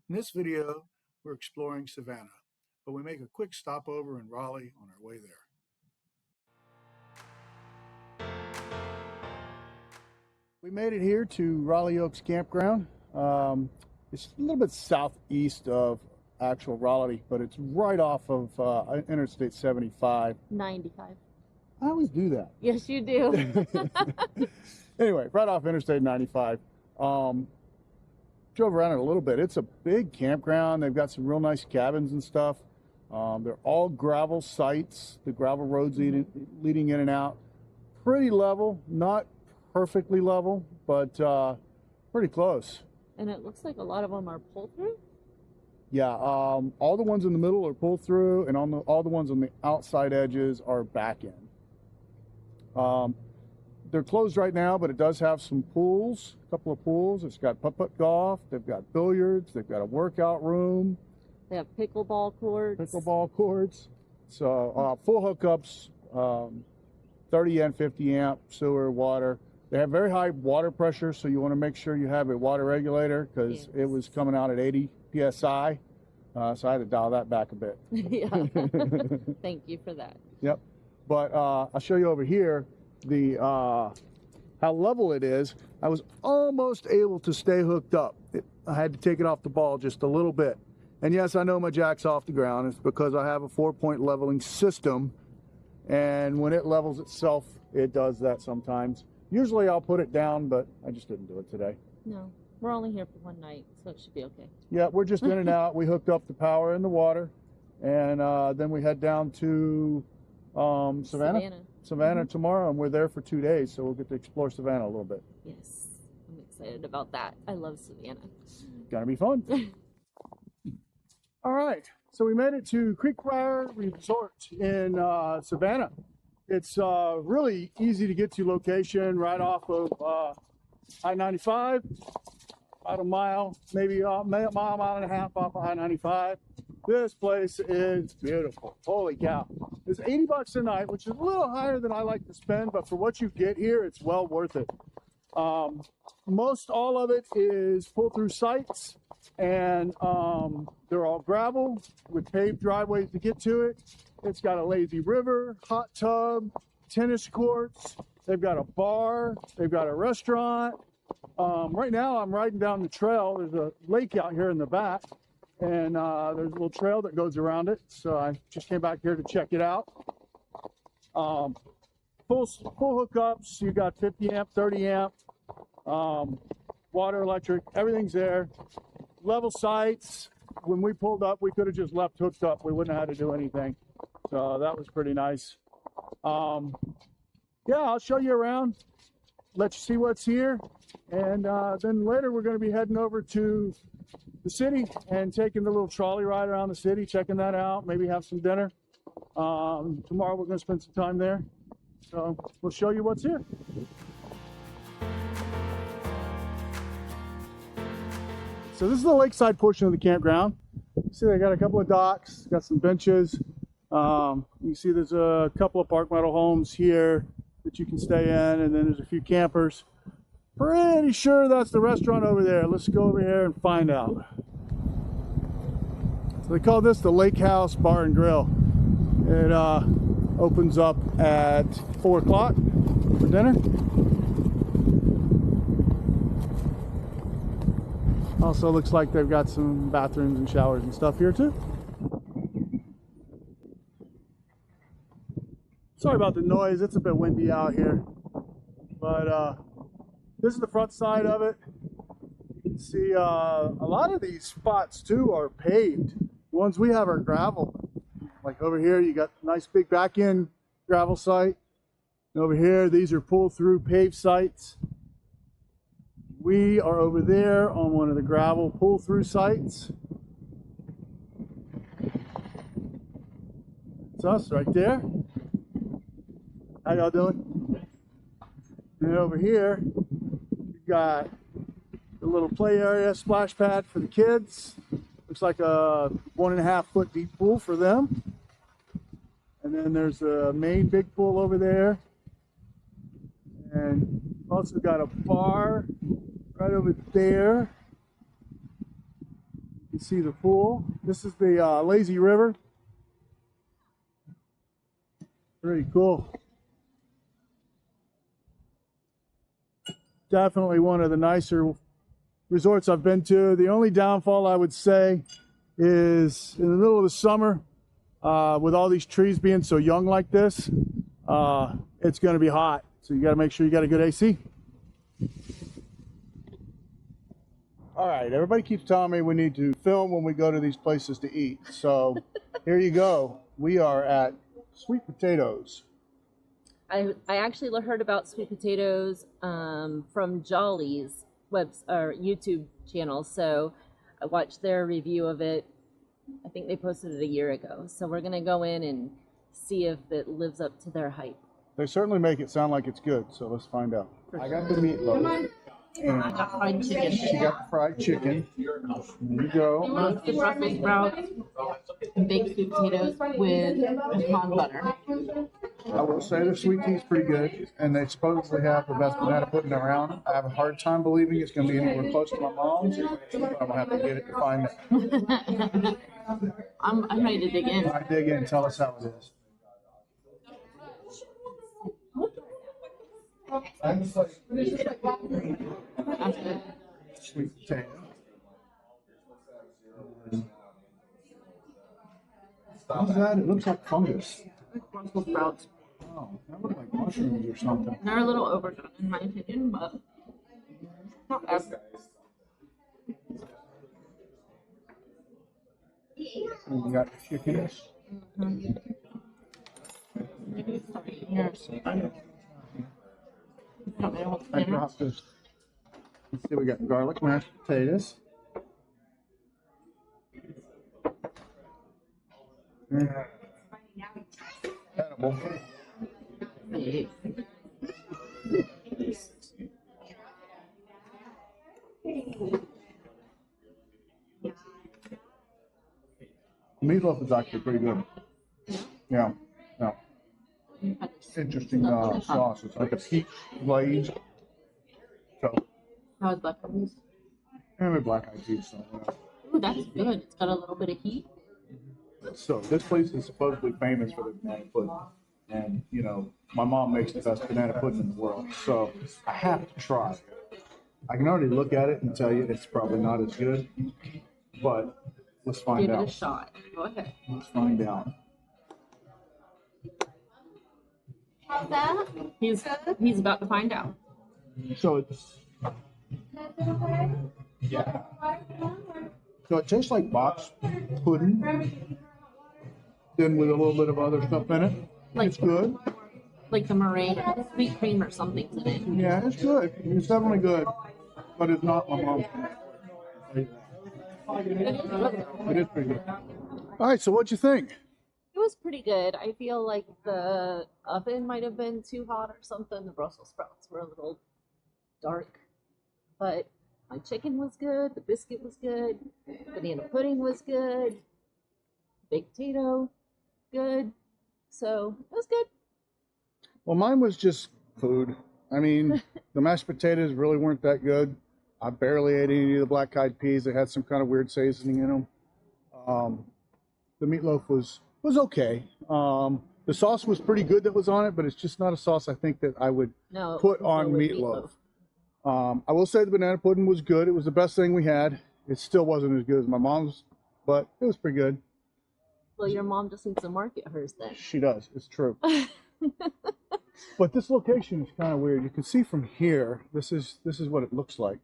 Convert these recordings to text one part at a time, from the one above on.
In this video, we're exploring Savannah, but we make a quick stopover in Raleigh on our way there. We made it here to Raleigh Oaks Campground. It's a little bit southeast of actual Raleigh, but it's right off of Interstate 75. 95. I always do that. Yes, you do. Anyway, right off Interstate 95. Drove around it a little bit. It's a big campground. They've got some real nice cabins and stuff. They're all gravel sites. The gravel roads leading in and out. Pretty level, not perfectly level, but pretty close. And it looks like a lot of them are pull through. Yeah, all the ones in the middle are pull through, and all the ones on the outside edges are back in. They're closed right now, but it does have some pools, a couple of pools. It's got putt-putt golf. They've got billiards. They've got a workout room. They have pickleball courts. So full hookups, 30 and 50 amp sewer water. They have very high water pressure, so you want to make sure you have a water regulator because it was coming out at 80 psi. So I had to dial that back a bit. Yeah. Thank you for that. Yep. But I'll show you over here how level it is. I was almost able to stay hooked up. I had to take it off the ball just a little bit. And yes, I know my jack's off the ground. It's because I have a 4-point leveling system. And when it levels itself, it does that sometimes. Usually I'll put it down, but I just didn't do it today. No, we're only here for one night, so it should be okay. Yeah, we're just in and out. We hooked up the power and the water. And then we head down to Savannah tomorrow, and we're there for 2 days, so we'll get to explore Savannah a little bit. Yes, I'm excited about that. I love Savannah. Gonna be fun. All right, so we made it to Creekfire Resort in Savannah. It's really easy to get to location right off of I-95, about a mile, maybe a mile and a half off of I-95. This place is beautiful. Holy cow. It's $80 a night, which is a little higher than I like to spend, but for what you get here, it's well worth it. Most all of it is pull-through sites, and they're all gravel with paved driveways to get to it. It's got a lazy river, hot tub, tennis courts. They've got a bar. They've got a restaurant. Right now, I'm riding down the trail. There's a lake out here in the back. And there's a little trail that goes around it. So I just came back here to check it out. Full hookups. You got 50 amp, 30 amp, water, electric, everything's there. Level sites. When we pulled up, we could have just left hooked up. We wouldn't have had to do anything. So that was pretty nice. Yeah, I'll show you around, let you see what's here. And then later we're going to be heading over to the city and taking the little trolley ride around the city, checking that out, maybe have some dinner. Tomorrow we're going to spend some time there. So we'll show you what's here. So this is the lakeside portion of the campground. See, they got a couple of docks, got some benches. You can see there's a couple of park model homes here that you can stay in, and then there's a few campers. Pretty sure that's the restaurant over there. Let's go over here and find out. So they call this the Lake House Bar and Grill. It opens up at 4 o'clock for dinner. Also looks like they've got some bathrooms and showers and stuff here too. Sorry about the noise, it's a bit windy out here. But this is the front side of it. You can see a lot of these spots too are paved. The ones we have are gravel. Like over here, you got a nice big back end gravel site. And over here, these are pull through paved sites. We are over there on one of the gravel pull through sites. It's us right there. How y'all doing? And over here, you've got the little play area, splash pad for the kids. Looks like a 1.5 foot deep pool for them. And then there's a main big pool over there. And also got a bar right over there. You can see the pool. This is the lazy river. Pretty cool. Definitely one of the nicer resorts I've been to. The only downfall I would say is in the middle of the summer, with all these trees being so young like this, it's going to be hot. So you got to make sure you got a good AC. All right, everybody keeps telling me we need to film when we go to these places to eat. So here you go. We are at Sweet Potatoes. I actually heard about sweet potatoes from Jolly's YouTube channel, so I watched their review of it. I think they posted it a year ago, so we're gonna go in and see if it lives up to their hype. They certainly make it sound like it's good, so let's find out. I got the meatloaf. And I got fried chicken. she got the fried chicken. There you go. Roasted Brussels sprouts, baked sweet potatoes with pecan butter. I will say the sweet tea is pretty good, and they supposedly have the best banana pudding around. I have a hard time believing it's going to be anywhere close to my mom's, but I'm going to have to get it to find it. I'm ready to dig in. I dig in. Tell us how it is. That's good. Sweet potato. What's that? It looks like fungus. Brussels sprouts. Oh, that looks like mushrooms or something. They're a little overdone in my opinion, but not bad. And we got chickens. Yes. I dropped this. Let's see, we got garlic mashed potatoes. Edible. Meatloaf is actually pretty good. Yeah, yeah. Interesting sauce. It's like a peach glaze. So, How is black eyed? maybe black eyed peas. So, yeah. Ooh, that's good. It's got a little bit of heat. So this place is supposedly famous for the banana pudding. And, you know, my mom makes the best banana pudding in the world. So I have to try. I can already look at it and tell you it's probably not as good. But let's find Give out. it a shot. Go ahead. Let's find out. How's that? He's about to find out. So it's, yeah. So it tastes like box pudding, then with a little bit of other stuff in it. Like- It's good. Like the meringue, sweet cream or something's in it. Yeah, it's good. It's definitely good, but it's not my mom's. It is pretty good. All right, so what'd you think? It was pretty good. I feel like the oven might have been too hot or something. The Brussels sprouts were a little dark, but my chicken was good. The biscuit was good. Banana pudding was good. Baked potato, good. So it was good. Well, mine was just food. I mean, the mashed potatoes really weren't that good. I barely ate any of the black-eyed peas. They had some kind of weird seasoning in them. The meatloaf was okay. The sauce was pretty good that was on it, but it's just not a sauce I think that I would put on meatloaf. I will say the banana pudding was good. It was the best thing we had. It still wasn't as good as my mom's, but it was pretty good. Well, your mom just needs to market hers then. She does. It's true. But this location is kind of weird. You can see from here, this is what it looks like.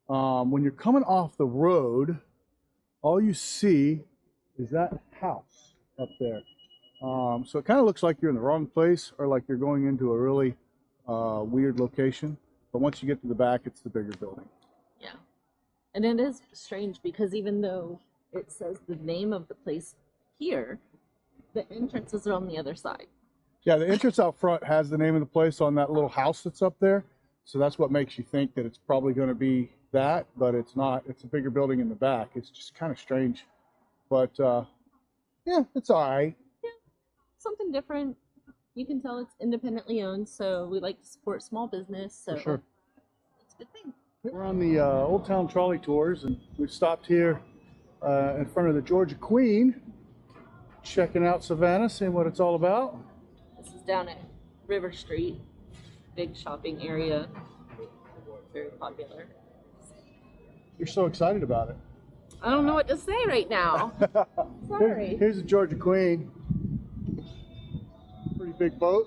When you're coming off the road, all you see is that house up there. So it kind of looks like you're in the wrong place or like you're going into a really weird location. But once you get to the back, it's the bigger building. Yeah. And it is strange because even though it says the name of the place here, the entrances are on the other side. Yeah, the entrance out front has the name of the place on that little house that's up there. So that's what makes you think that it's probably going to be that, but it's not. It's a bigger building in the back. It's just kind of strange. But yeah, it's all right. Yeah, something different. You can tell it's independently owned, so we like to support small business. So For sure. It's a good thing. We're on the Old Town Trolley tours, and we've stopped here in front of the Georgia Queen, checking out Savannah, seeing what it's all about. This is down at River Street, big shopping area, very popular. You're so excited about it. I don't know what to say right now. Sorry. Here's the Georgia Queen. Pretty big boat.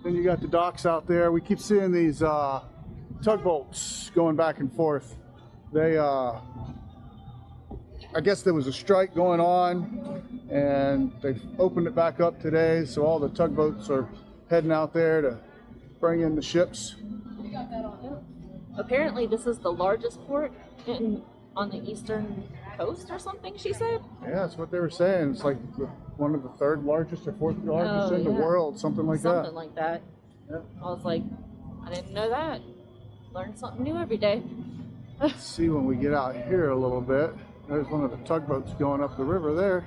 Then you got the docks out there. We keep seeing these tugboats going back and forth. They, I guess there was a strike going on, and they've opened it back up today, so all the tugboats are heading out there to bring in the ships. Apparently this is the largest port on the eastern coast or something, she said. Yeah, that's what they were saying. It's like one of the third largest or fourth largest in the world, something like that. Something like that. Yeah. I was like, I didn't know that. Learn something new every day. Let's see when we get out here a little bit. There's one of the tugboats going up the river there.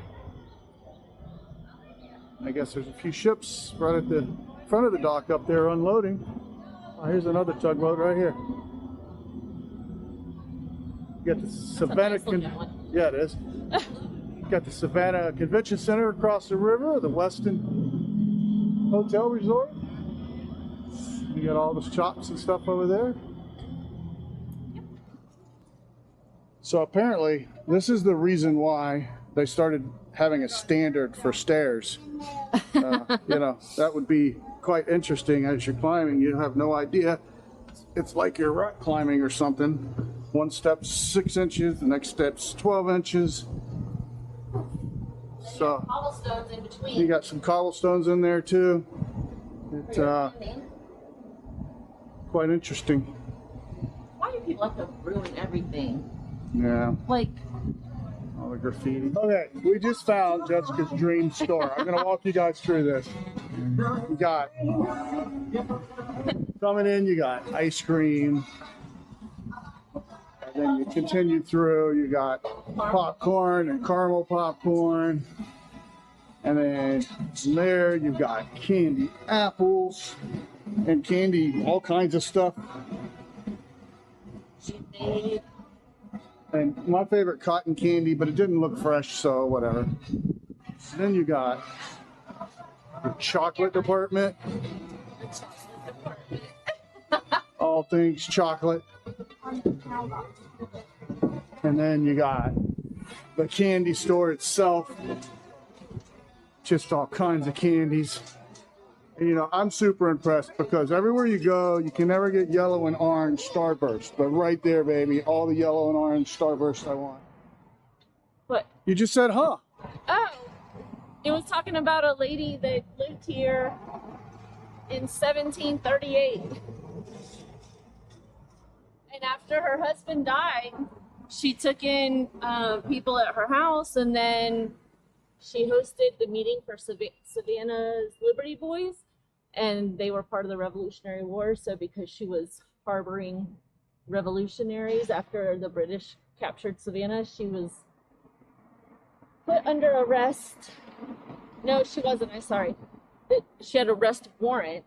I guess there's a few ships right at the front of the dock up there unloading. Oh, here's another tugboat right here. You got the Savannah, yeah, it is. Got the Savannah Convention Center across the river, the Westin Hotel Resort. You got all the shops and stuff over there. So apparently, this is the reason why they started having a standard for stairs. You know, that would be quite interesting as you're climbing. You have no idea. It's like you're rock climbing or something. One step's 6 inches, the next step's 12 inches. So cobblestones in between. You got some cobblestones in there too. It's quite interesting. Why do people have to ruin everything? Yeah. Like all the graffiti. Okay, we just found Jessica's dream store. I'm gonna walk you guys through this. You got coming in, you got ice cream. And then you continue through, you got popcorn and caramel popcorn. And then from there, you've got candy apples and candy, all kinds of stuff. And my favorite, cotton candy, but it didn't look fresh, so whatever. And then you got the chocolate department. All things chocolate. And then you got the candy store itself. Just all kinds of candies. And, you know, I'm super impressed because everywhere you go, you can never get yellow and orange Starburst. But right there, baby, all the yellow and orange Starburst I want. What? You just said, huh? Oh, it was talking about a lady that lived here in 1738. And after her husband died, she took in people at her house, and then she hosted the meeting for Savannah's Liberty Boys, and they were part of the Revolutionary War. So because she was harboring revolutionaries after the British captured Savannah, she was put under arrest. No, she wasn't. I'm sorry. She had an arrest warrant,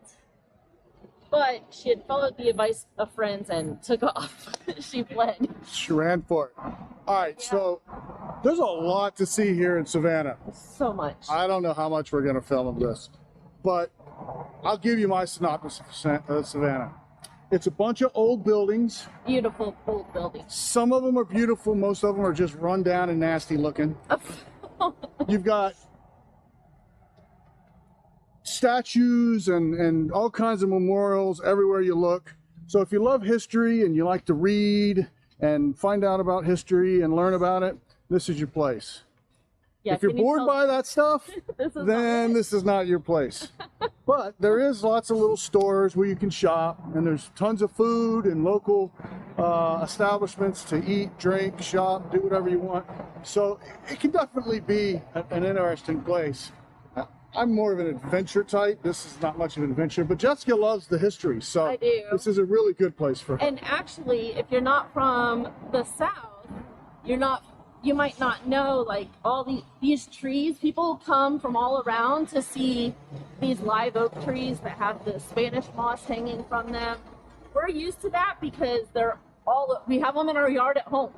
but she had followed the advice of friends and took off. She fled. She ran for it. All right, yeah. So there's a lot to see here in Savannah. So much. I don't know how much we're going to film of this, but I'll give you my synopsis of Savannah. It's a bunch of old buildings. Beautiful old buildings. Some of them are beautiful. Most of them are just run down and nasty looking. You've got statues and all kinds of memorials everywhere you look. So if you love history and you like to read and find out about history and learn about it, this is your place. Yeah, if you're bored by that stuff, then this is not your place. But there is lots of little stores where you can shop, and there's tons of food and local establishments to eat, drink, shop, do whatever you want. So it can definitely be an interesting place. I'm more of an adventure type. This is not much of an adventure, but Jessica loves the history, so I do. This is a really good place for her. And actually, if you're not from the South, you might not know, like, all these trees. People come from all around to see these live oak trees that have the Spanish moss hanging from them. We're used to that because we have them in our yard at home.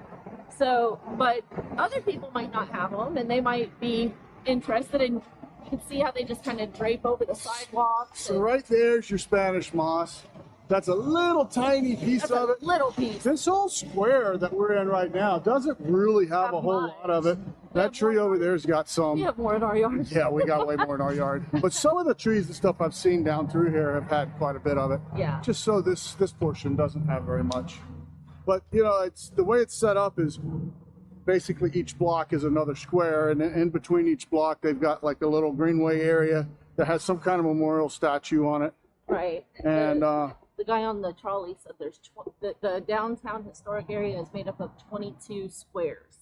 So, but other people might not have them, and they might be interested in. You can see how they just kind of drape over the sidewalks. So right there's your Spanish moss. That's a little tiny piece That's of a it. little piece. This whole square that we're in right now doesn't really have a whole lot of it. That tree over there's got some. We have more in our yard. Yeah, we got way more in our yard. But some of the trees and stuff I've seen down through here have had quite a bit of it. Yeah. Just so this portion doesn't have very much. But you know, it's the way it's set up is basically each block is another square, and in between each block they've got like a little greenway area that has some kind of memorial statue on it. Right. And the guy on the trolley said there's the downtown historic area is made up of 22 squares.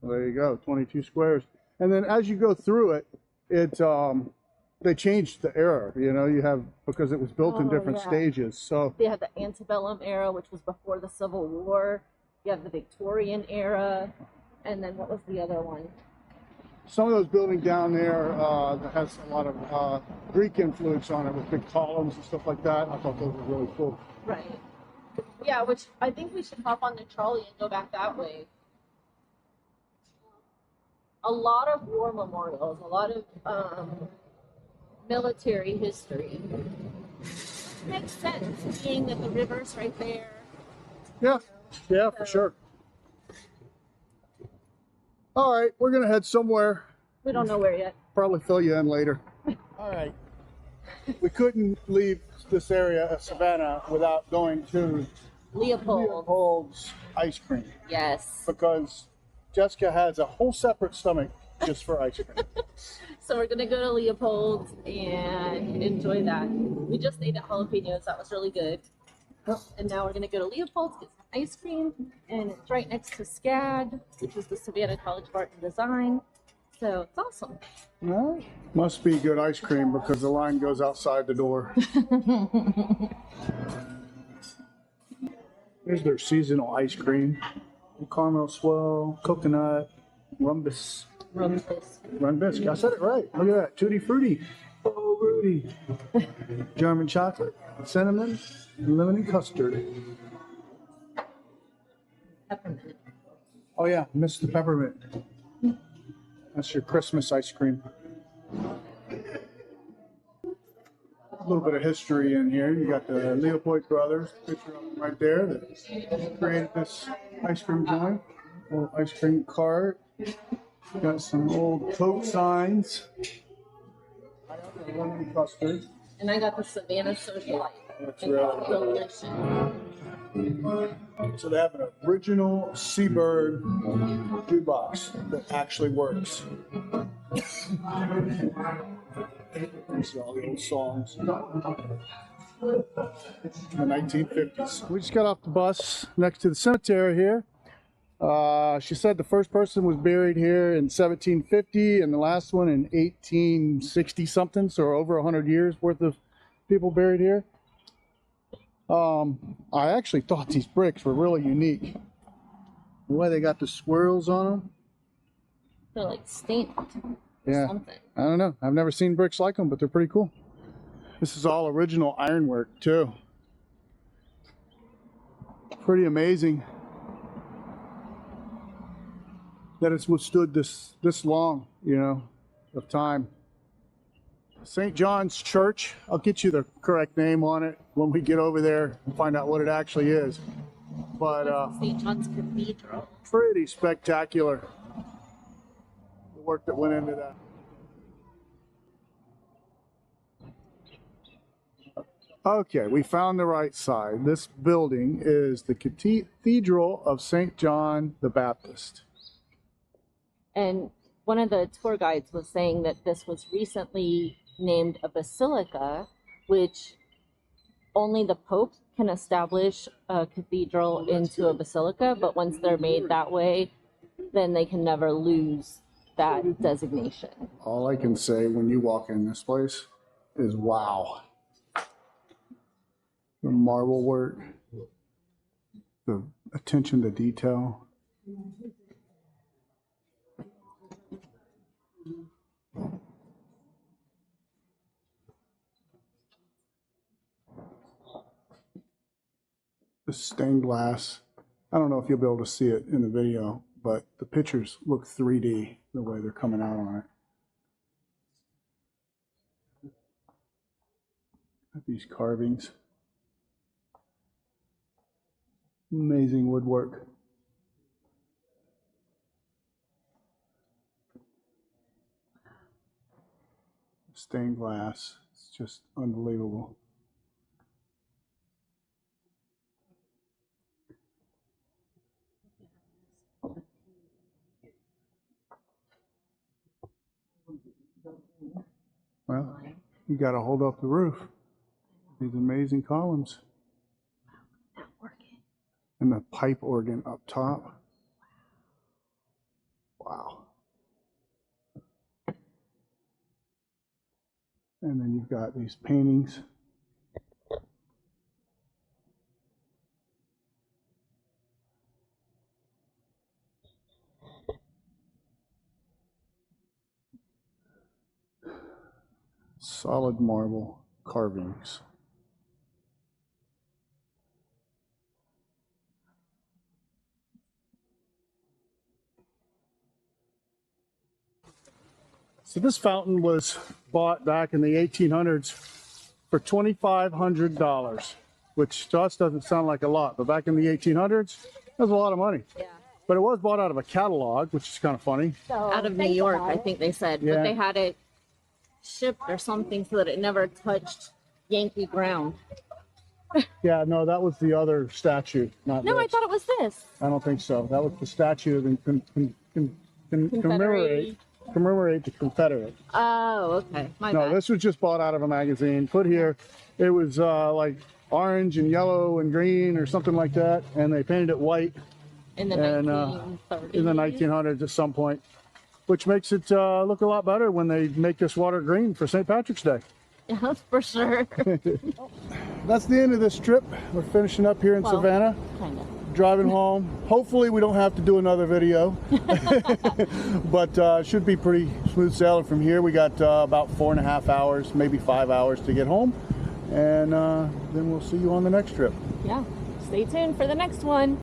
There you go, 22 squares. And then as you go through it, they changed the era. You know, you have, because it was built in different stages. So they have the antebellum era, which was before the Civil War. You have the Victorian era, and then what was the other one? Some of those buildings down there that has a lot of Greek influence on it with big columns and stuff like that. I thought those were really cool. Right. Yeah, which I think we should hop on the trolley and go back that way. A lot of war memorials, a lot of military history. Makes sense, being that the river's right there. Yeah, yeah, for sure. All right, we're gonna head somewhere. We don't know where yet. Probably fill you in later. All right. We couldn't leave this area of Savannah without going to Leopold's ice cream. Yes. Because Jessica has a whole separate stomach just for ice cream. So we're gonna go to Leopold's and enjoy that. We just ate at Jalapenos. That was really good. And now we're gonna go to Leopold's, get some ice cream, and it's right next to SCAD, which is the Savannah College of Art and Design. So it's awesome. Well, must be good ice cream because the line goes outside the door. Here's their seasonal ice cream. Caramel swirl, coconut, rum biscuit. I said it right. Look at that. Tutti frutti. Oh, Rudy. German chocolate, cinnamon, lemon and custard. Peppermint. Oh yeah, missed the peppermint. That's your Christmas ice cream. A little bit of history in here. You got the Leopold brothers, picture of them right there that created this ice cream joint. Little ice cream cart. Got some old Coke signs. I got the lemon custard. And I got the Savannah Socialite. That's It's right. delicious. So they have an original Seabird jukebox that actually works. These are all the old songs. In the 1950s. We just got off the bus next to the cemetery here. She said the first person was buried here in 1750 and the last one in 1860 something, so over 100 years worth of people buried here. I actually thought these bricks were really unique. The way they got the swirls on them. They're like stamped. Yeah. Something. I don't know. I've never seen bricks like them, but they're pretty cool. This is all original ironwork too. Pretty amazing that it's withstood this long, you know, of time. St. John's Church. I'll get you the correct name on it when we get over there and find out what it actually is. But St. John's Cathedral. pretty spectacular, the work that went into that. Okay, we found the right side. This building is the Cathedral of St. John the Baptist. And one of the tour guides was saying that this was recently named a basilica, which only the Pope can establish a cathedral into a basilica, but once they're made that way, then they can never lose that designation. All I can say when you walk in this place is wow. The marble work, the attention to detail. The stained glass I don't know if you'll be able to see it in the video, but the pictures look 3D the way they're coming out on it. Got these carvings. Amazing woodwork. Stained glass. It's just unbelievable. Well, you got to hold up the roof. These amazing columns. And the pipe organ up top. Wow. And then you've got these paintings. Solid marble carvings. So this fountain was bought back in the 1800s for $2,500, which to us doesn't sound like a lot, but back in the 1800s, that was a lot of money. Yeah. But it was bought out of a catalog, which is kind of funny. Out of New York, I think they said, Yeah. but they had it shipped or something so that it never touched Yankee ground. Yeah, no, that was the other statue, not No, I this. thought it was this. I don't think so. That was the statue to commemorate the Confederate. Oh, okay. My No, bad. this was just bought out of a magazine. Put here, it was like orange and yellow and green or something like that, and they painted it white In the and, 1930s. in the 1900s at some point, which makes it look a lot better when they make this water green for St. Patrick's Day. Yeah, for sure. That's the end of this trip. We're finishing up here in Well, Savannah. Kind of. Driving home. Hopefully we don't have to do another video, but should be pretty smooth sailing from here. We got about 4.5 hours, maybe 5 hours to get home, and then we'll see you on the next trip. Yeah. Stay tuned for the next one.